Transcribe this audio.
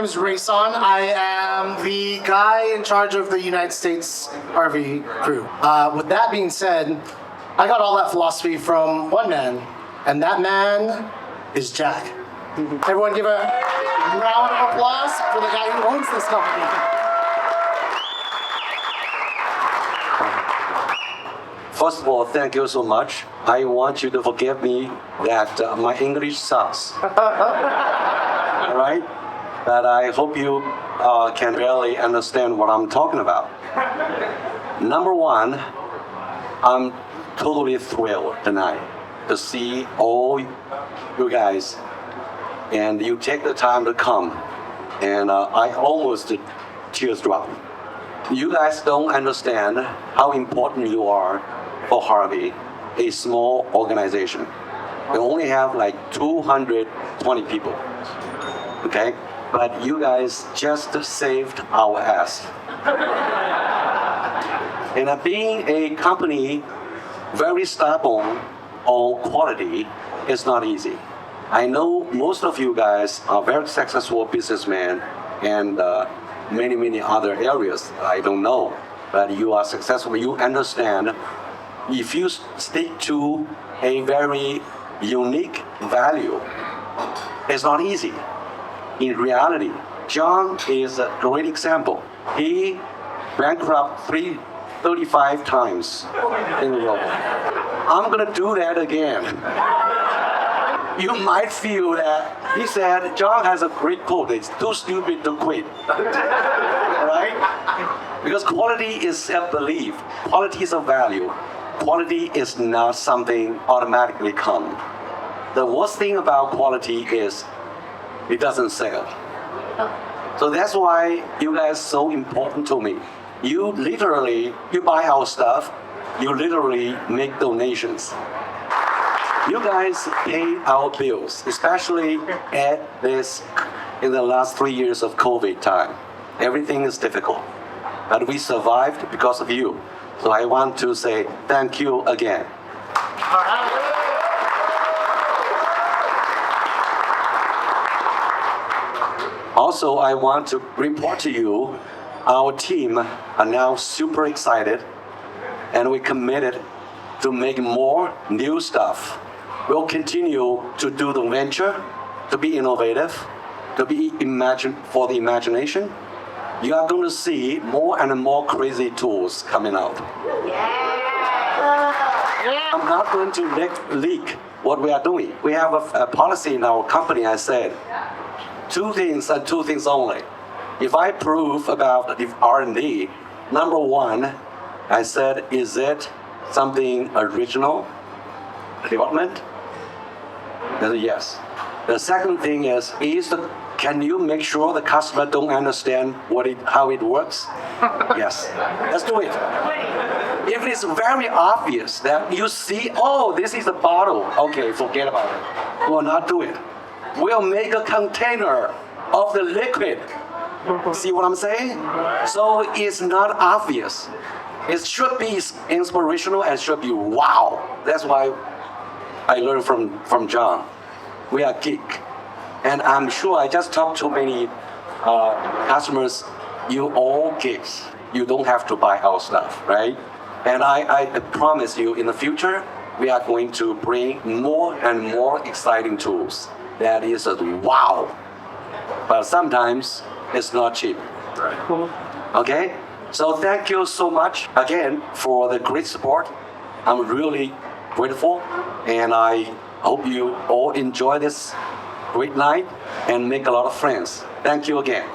name is Rayson. I am the guy in charge of the United States Harvey crew. With that being said, I got all that philosophy from one man, and that man is Jack. Everyone give a round of applause for the guy who owns this company. First of all, thank you so much. I want you to forgive me that my English sucks. All right? But I hope you can really understand what I'm talking about. Number one, I'm totally thrilled tonight to see all you guys, and you take the time to come, and I almost tears drop. You guys don't understand how important you are for Harvey, a small organization. We only have like 220 people, okay? But you guys just saved our ass. And being a company very stubborn on quality is not easy. I know most of you guys are very successful businessmen and many other areas I don't know, but you are successful. You understand if you stick to a very unique value, it's not easy. In reality, John is a great example. He bankrupt 35 times in a row. I'm gonna do that again. You might feel that he said John has a great quote. It's too stupid to quit. Right? Because quality is self-belief. Quality is a value. Quality is not something automatically come. The worst thing about quality is it doesn't sell. So that's why you guys are so important to me. You buy our stuff, you literally make donations. You guys pay our bills, especially in the last 3 years of COVID time. Everything is difficult, but we survived because of you. So I want to say thank you again. Also, I want to report to you, our team are now super excited, and we're committed to make more new stuff. We'll continue to do the venture, to be innovative, to be for the imagination. You are going to see more and more crazy tools coming out. I'm not going to leak what we are doing. We have a policy in our company. I said, two things and two things only. If I prove about the R&D, number one, I said, is it something original development? They said, yes. The second thing is can you make sure the customer don't understand how it works? Yes. Let's do it. If it's very obvious that you see, oh, this is a bottle, okay, forget about it. We'll not do it. We'll make a container of the liquid. See what I'm saying? So it's not obvious. It should be inspirational and should be wow. That's why I learned from John. We are geek. And I'm sure I just talked to many customers. You all geeks. You don't have to buy our stuff, right? And I promise you in the future, we are going to bring more and more exciting tools. That is a wow. But sometimes it's not cheap. Right. Okay? So thank you so much again for the great support. I'm really grateful, and I hope you all enjoy this great night and make a lot of friends. Thank you again.